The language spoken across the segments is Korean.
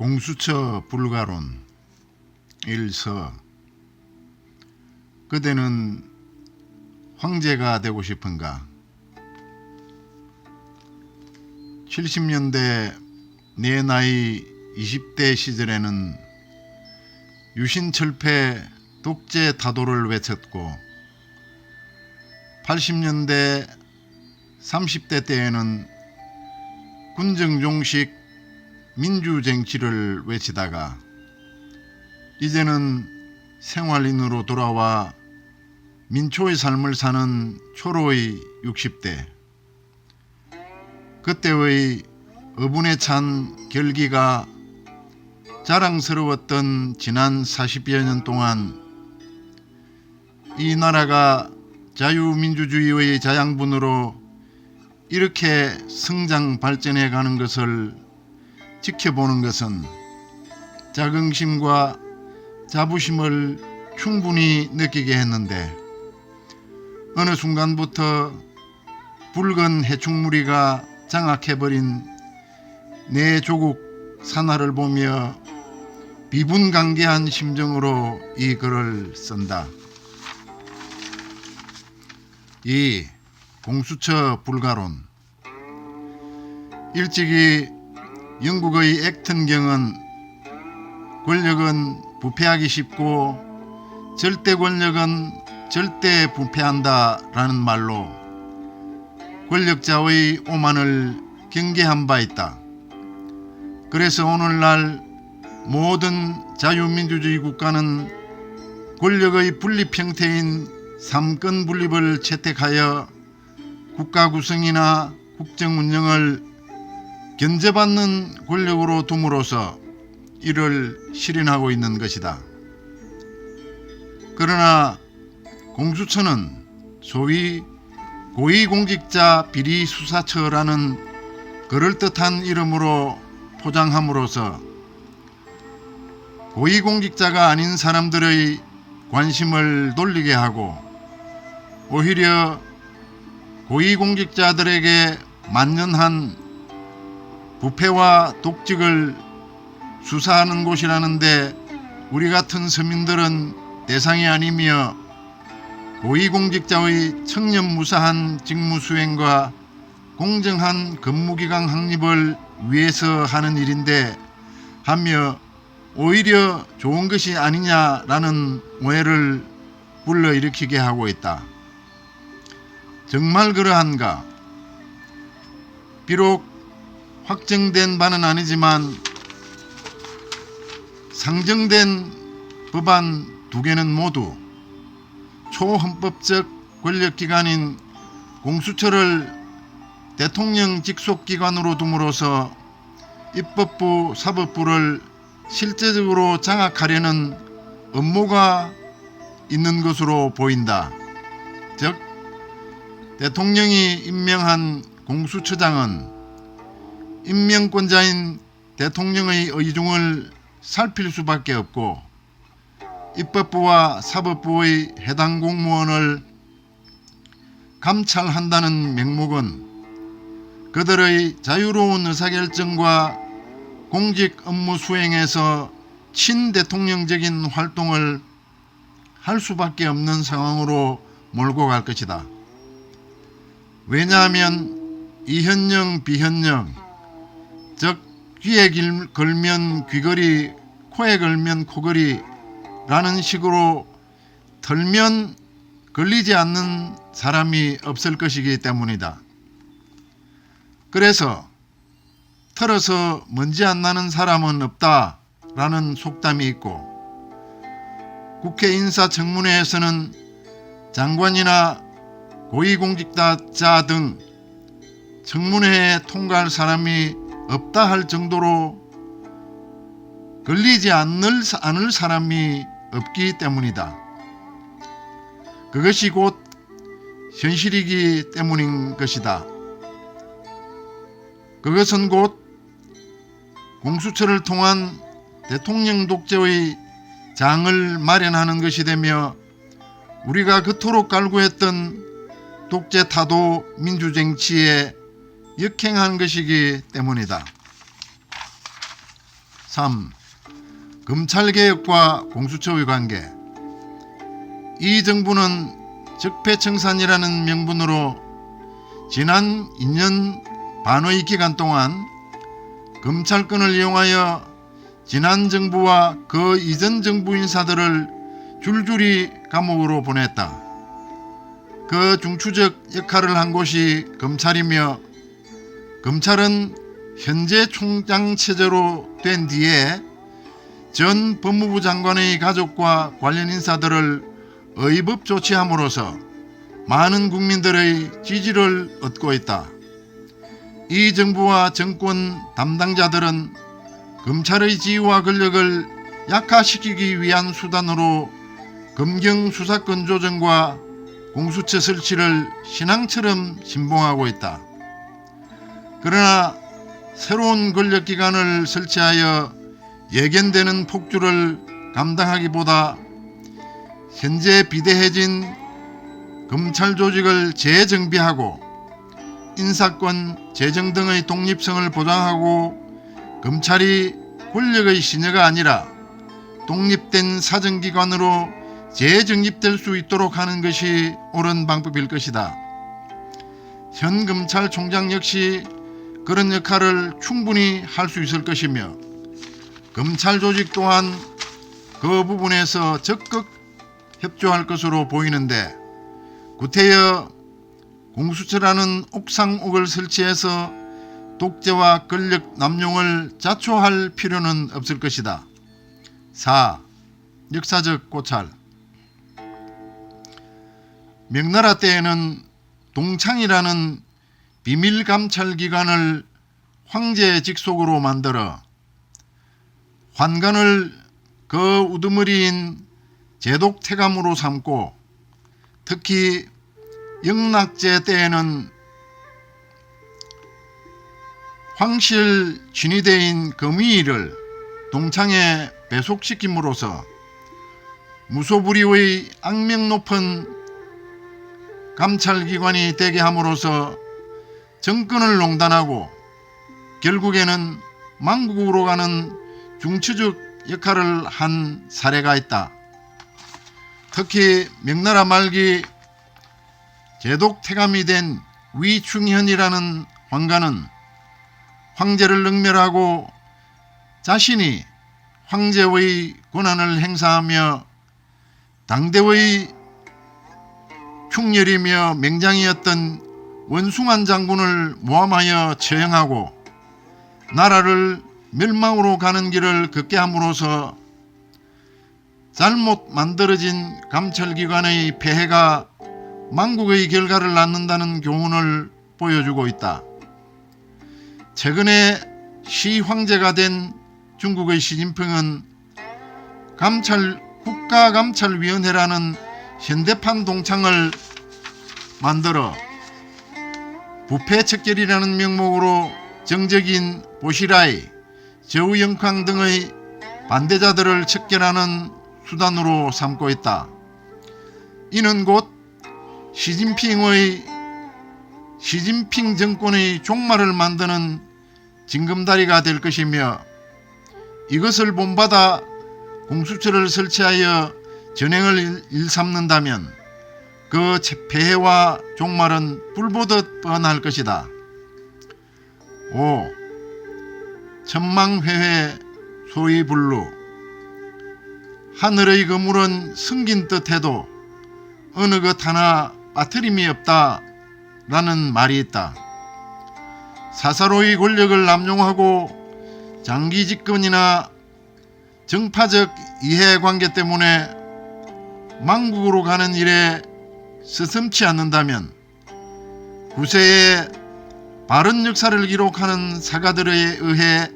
공수처 불가론 일서. 그대는 황제가 되고 싶은가? 70년대 내 나이 20대 시절에는 유신철폐 독재 타도를 외쳤고 80년대 30대 때에는 군정종식 민주쟁취를 외치다가 이제는 생활인으로 돌아와 민초의 삶을 사는 초로의 60대. 그때의 어분에 찬 결기가 자랑스러웠던 지난 40여 년 동안 이 나라가 자유민주주의의 자양분으로 이렇게 성장 발전해 가는 것을 지켜보는 것은 자긍심과 자부심을 충분히 느끼게 했는데 어느 순간부터 붉은 해충무리가 장악해버린 내 조국 산하를 보며 비분강개한 심정으로 이 글을 쓴다. 이 공수처 불가론. 일찍이 영국의 액턴경은 권력은 부패하기 쉽고 절대 권력은 절대 부패한다 라는 말로 권력자의 오만을 경계한 바 있다. 그래서 오늘날 모든 자유민주주의 국가는 권력의 분립 형태인 삼권 분립을 채택하여 국가 구성이나 국정 운영을 견제받는 권력으로 둠으로써 이를 실현하고 있는 것이다. 그러나 공수처는 소위 고위공직자 비리수사처라는 그럴듯한 이름으로 포장함으로써 고위공직자가 아닌 사람들의 관심을 돌리게 하고 오히려 고위공직자들에게 만연한 부패와 독직을 수사하는 곳이라는데 우리 같은 서민들은 대상이 아니며 고위공직자의 청렴무사한 직무수행과 공정한 근무기간 확립을 위해서 하는 일인데 하며 오히려 좋은 것이 아니냐라는 오해를 불러일으키게 하고 있다. 정말 그러한가? 비록 확정된 바는 아니지만 상정된 법안 2개는 모두 초헌법적 권력기관인 공수처를 대통령 직속기관으로 둠으로써 입법부, 사법부를 실제적으로 장악하려는 음모가 있는 것으로 보인다. 즉, 대통령이 임명한 공수처장은 임명권자인 대통령의 의중을 살필 수밖에 없고 입법부와 사법부의 해당 공무원을 감찰한다는 명목은 그들의 자유로운 의사결정과 공직 업무 수행에서 친대통령적인 활동을 할 수밖에 없는 상황으로 몰고 갈 것이다. 왜냐하면 이현령 비현령, 즉 귀에 걸면 귀걸이, 코에 걸면 코걸이 라는 식으로 털면 걸리지 않는 사람이 없을 것이기 때문이다. 그래서 털어서 먼지 안 나는 사람은 없다 라는 속담이 있고 국회 인사청문회에서는 장관이나 고위공직자 등 청문회에 통과할 사람이 없다 할 정도로 걸리지 않을 사람이 없기 때문이다. 그것이 곧 현실이기 때문인 것이다. 그것은 곧 공수처를 통한 대통령 독재의 장을 마련하는 것이 되며 우리가 그토록 갈구했던 독재 타도 민주쟁취에 역행한 것이기 때문이다. 3. 검찰개혁과 공수처의 관계. 이 정부는 적폐청산이라는 명분으로 지난 2년 반의 기간 동안 검찰권을 이용하여 지난 정부와 그 이전 정부 인사들을 줄줄이 감옥으로 보냈다. 그 중추적 역할을 한 곳이 검찰이며, 검찰은 현재 총장 체제로 된 뒤에 전 법무부 장관의 가족과 관련 인사들을 의법 조치함으로써 많은 국민들의 지지를 얻고 있다. 이 정부와 정권 담당자들은 검찰의 지위와 권력을 약화시키기 위한 수단으로 검경 수사권 조정과 공수처 설치를 신앙처럼 신봉하고 있다. 그러나 새로운 권력기관을 설치하여 예견되는 폭주를 감당하기보다 현재 비대해진 검찰 조직을 재정비하고 인사권, 재정 등의 독립성을 보장하고 검찰이 권력의 신여가 아니라 독립된 사정기관으로 재정립될 수 있도록 하는 것이 옳은 방법일 것이다. 현 검찰총장 역시 그런 역할을 충분히 할 수 있을 것이며, 검찰 조직 또한 그 부분에서 적극 협조할 것으로 보이는데, 구태여 공수처라는 옥상옥을 설치해서 독재와 권력 남용을 자초할 필요는 없을 것이다. 4. 역사적 고찰. 명나라 때에는 동창이라는 비밀 감찰 기관을 황제 직속으로 만들어 환관을 그 우두머리인 제독태감으로 삼고, 특히 영락제 때에는 황실 진위대인 금위를 동창에 배속시킴으로써 무소불위의 악명 높은 감찰기관이 되게 함으로써 정권을 농단하고 결국에는 망국으로 가는 중추적 역할을 한 사례가 있다. 특히 명나라 말기 제독태감이 된 위충현이라는 황관은 황제를 능멸하고 자신이 황제의 권한을 행사하며 당대의 충렬이며 맹장이었던 원숭안 장군을 모함하여 처형하고 나라를 멸망으로 가는 길을 걷게 함으로써 잘못 만들어진 감찰기관의 폐해가 망국의 결과를 낳는다는 교훈을 보여주고 있다. 최근에 시황제가 된 중국의 시진핑은 국가감찰위원회라는 현대판 동창을 만들어 부패척결이라는 명목으로 정적인 보시라이, 저우영캉 등의 반대자들을 척결하는 수단으로 삼고 있다. 이는 곧 시진핑 정권의 종말을 만드는 징검다리가 될 것이며, 이것을 본받아 공수처를 설치하여 전횡을 일삼는다면 그 폐해와 종말은 불보듯 뻔할 것이다. 5. 천망회회 소위불루. 하늘의 거물은 숨긴 듯해도 어느 것 하나 빠트림이 없다 라는 말이 있다. 사사로이 권력을 남용하고 장기 집권이나 정파적 이해관계 때문에 망국으로 가는 일에 스슴치 않는다면 구세의 바른 역사를 기록하는 사가들에 의해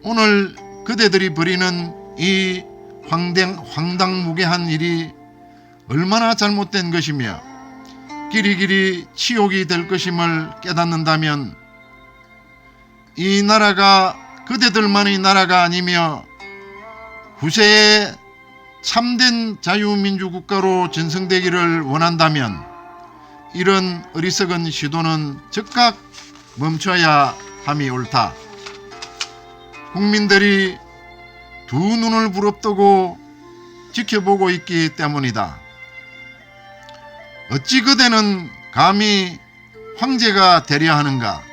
오늘 그대들이 벌이는 이 황당무계한 일이 얼마나 잘못된 것이며 길이길이 치욕이 될 것임을 깨닫는다면 이 나라가 그대들만의 나라가 아니며 후세에 참된 자유민주국가로 전성되기를 원한다면 이런 어리석은 시도는 즉각 멈춰야 함이 옳다. 국민들이 두 눈을 부릅뜨고 지켜보고 있기 때문이다. 어찌 그대는 감히 황제가 되려 하는가?